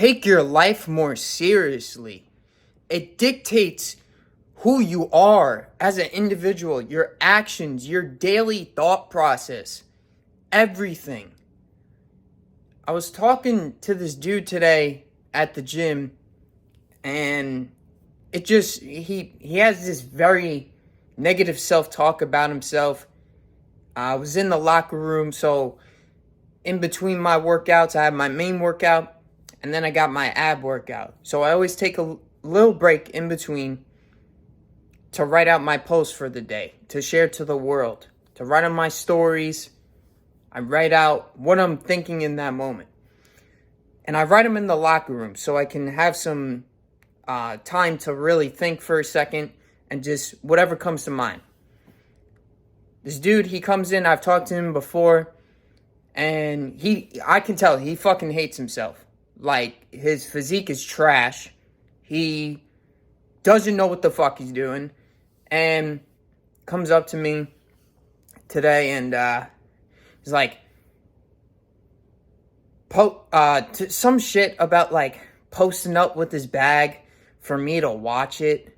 take your life more seriously. It dictates who you are as an individual, your actions, your daily thought process, everything. I was talking to this dude today at the gym, and he has this very negative self-talk about himself. I was in the locker room, so in between my workouts, I have my main workout, and then I got my ab workout. So I always take a little break in between to write out my posts for the day, to share to the world, to write on my stories. I write out what I'm thinking in that moment. And I write them in the locker room so I can have some time to really think for a second and just whatever comes to mind. This dude, he comes in, I've talked to him before, and I can tell he fucking hates himself. Like, his physique is trash. He doesn't know what the fuck he's doing. And comes up to me today and he's like, some shit about like posting up with his bag for me to watch it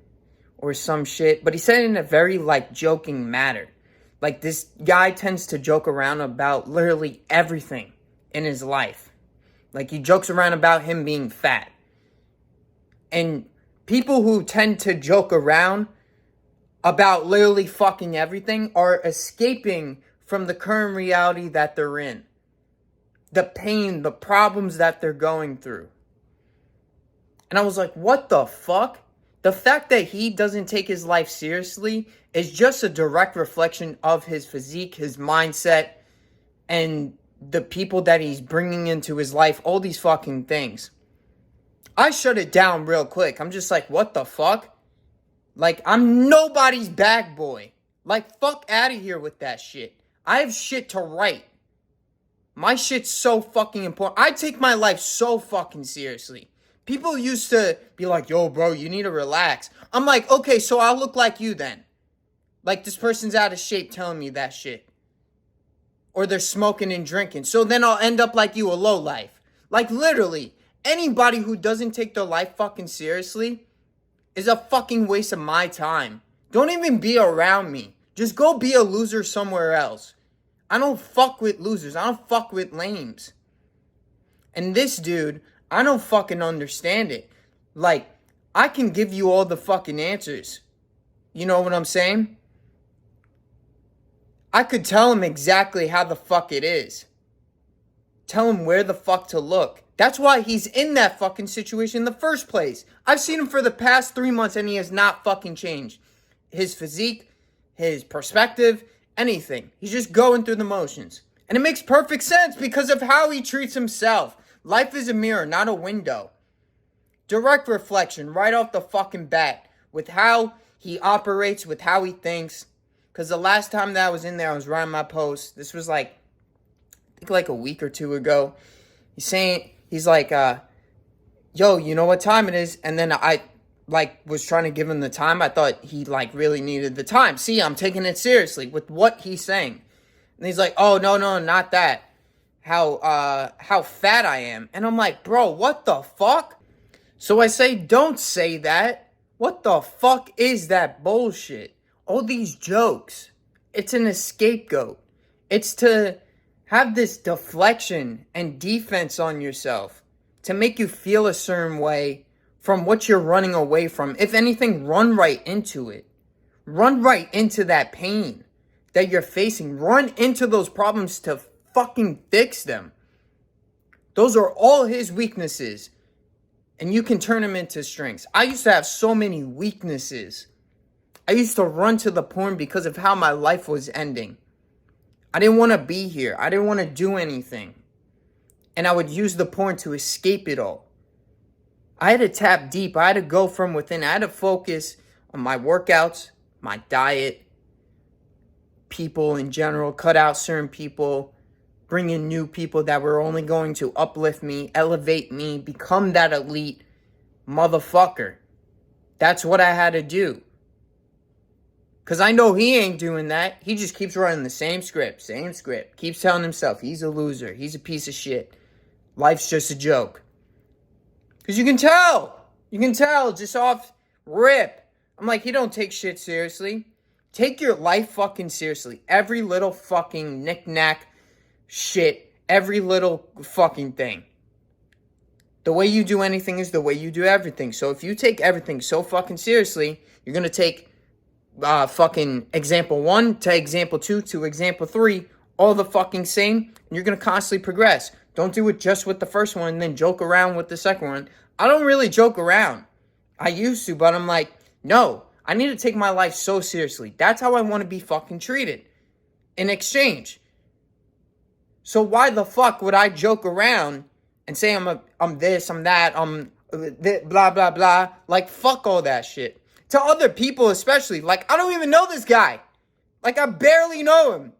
or some shit. But he said it in a very like joking manner. Like, this guy tends to joke around about literally everything in his life. Like, he jokes around about him being fat. And people who tend to joke around about literally fucking everything are escaping from the current reality that they're in. The pain, the problems that they're going through. And I was like, what the fuck? The fact that he doesn't take his life seriously is just a direct reflection of his physique, his mindset, and the people that he's bringing into his life, all these fucking things. I shut it down real quick. I'm just like, what the fuck? Like, I'm nobody's bag boy. Like, fuck out of here with that shit. I have shit to write. My shit's so fucking important. I take my life so fucking seriously. People used to be like, yo, bro, you need to relax. I'm like, okay, so I'll look like you then. Like, this person's out of shape telling me that shit. Or they're smoking and drinking. So then I'll end up like you, a lowlife. Like, literally, anybody who doesn't take their life fucking seriously is a fucking waste of my time. Don't even be around me. Just go be a loser somewhere else. I don't fuck with losers. I don't fuck with lames. And this dude, I don't fucking understand it. Like, I can give you all the fucking answers. You know what I'm saying? I could tell him exactly how the fuck it is. Tell him where the fuck to look. That's why he's in that fucking situation in the first place. I've seen him for the past 3 months and he has not fucking changed. His physique, his perspective, anything. He's just going through the motions. And it makes perfect sense because of how he treats himself. Life is a mirror, not a window. Direct reflection right off the fucking bat with how he operates, with how he thinks. Because the last time that I was in there, I was writing my post. This was like, I think like a week or two ago. He's like, yo, you know what time it is? And then I like was trying to give him the time. I thought he like really needed the time. See, I'm taking it seriously with what he's saying. And he's like, oh, no, not that. How fat I am. And I'm like, bro, what the fuck? So I say, don't say that. What the fuck is that bullshit? All these jokes. It's an scapegoat. It's to have this deflection and defense on yourself to make you feel a certain way from what you're running away from. If anything, run right into it. Run right into that pain that you're facing. Run into those problems to fucking fix them. Those are all his weaknesses. And you can turn them into strengths. I used to have so many weaknesses. I used to run to the porn because of how my life was ending. I didn't want to be here. I didn't want to do anything. And I would use the porn to escape it all. I had to tap deep. I had to go from within. I had to focus on my workouts, my diet, people in general, cut out certain people, bring in new people that were only going to uplift me, elevate me, become that elite motherfucker. That's what I had to do. Because I know he ain't doing that. He just keeps running the same script. Keeps telling himself he's a loser. He's a piece of shit. Life's just a joke. Because you can tell. You can tell just off rip. I'm like, he don't take shit seriously. Take your life fucking seriously. Every little fucking knick-knack shit. Every little fucking thing. The way you do anything is the way you do everything. So if you take everything so fucking seriously, you're going to take fucking example 1 to example 2 to example 3, all the fucking same, and you're going to constantly progress. Don't do it just with the first one and then joke around with the second one. I don't really joke around. I used to, but I'm like, no, I need to take my life so seriously. That's how I want to be fucking treated in exchange. So why the fuck would I joke around and say I'm this, I'm that, blah, blah, blah. Like, fuck all that shit. To other people especially. Like, I don't even know this guy. Like, I barely know him.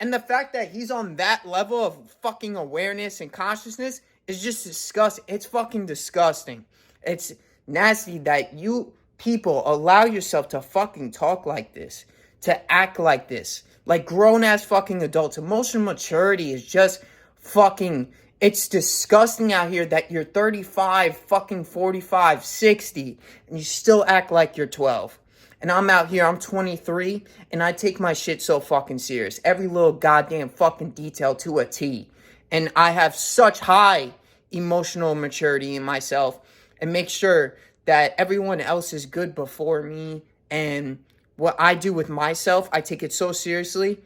And the fact that he's on that level of fucking awareness and consciousness is just disgusting. It's fucking disgusting. It's nasty that you people allow yourself to fucking talk like this. To act like this. Like grown-ass fucking adults. Emotional maturity is just fucking... It's disgusting out here that you're 35, fucking 45, 60, and you still act like you're 12. And I'm out here, I'm 23, and I take my shit so fucking serious. Every little goddamn fucking detail to a T. And I have such high emotional maturity in myself and make sure that everyone else is good before me. And what I do with myself, I take it so seriously.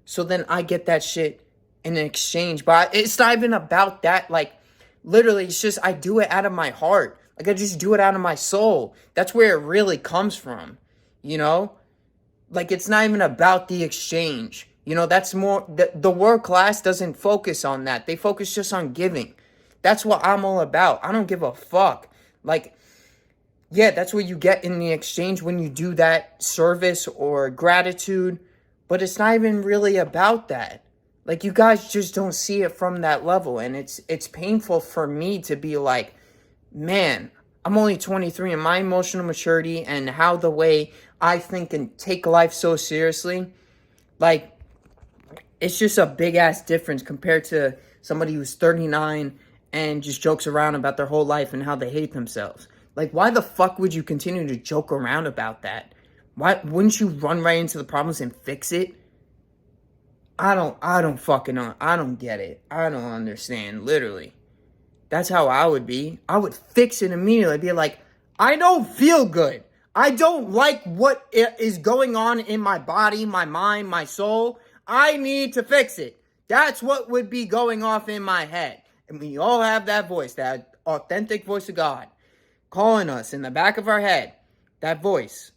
So then I get that shit in exchange. But it's not even about that. Like, literally, it's just I do it out of my heart. Like, I just do it out of my soul. That's where it really comes from, you know? Like, it's not even about the exchange. You know, that's more... The world class doesn't focus on that. They focus just on giving. That's what I'm all about. I don't give a fuck. Like, yeah, that's what you get in the exchange when you do that service or gratitude. But it's not even really about that. Like, you guys just don't see it from that level. And it's painful for me to be like, man, I'm only 23 and my emotional maturity and how the way I think and take life so seriously, like, it's just a big-ass difference compared to somebody who's 39 and just jokes around about their whole life and how they hate themselves. Like, why the fuck would you continue to joke around about that? Why wouldn't you run right into the problems and fix it? I don't fucking know. I don't get it. I don't understand, literally. That's how I would be. I would fix it immediately. I'd be like, I don't feel good. I don't like what is going on in my body, my mind, my soul. I need to fix it. That's what would be going off in my head. And we all have that voice, that authentic voice of God, calling us in the back of our head. That voice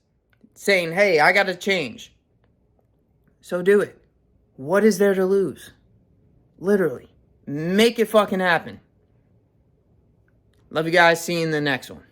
saying, hey, I got to change. So do it. What is there to lose? Literally. Make it fucking happen. Love you guys. See you in the next one.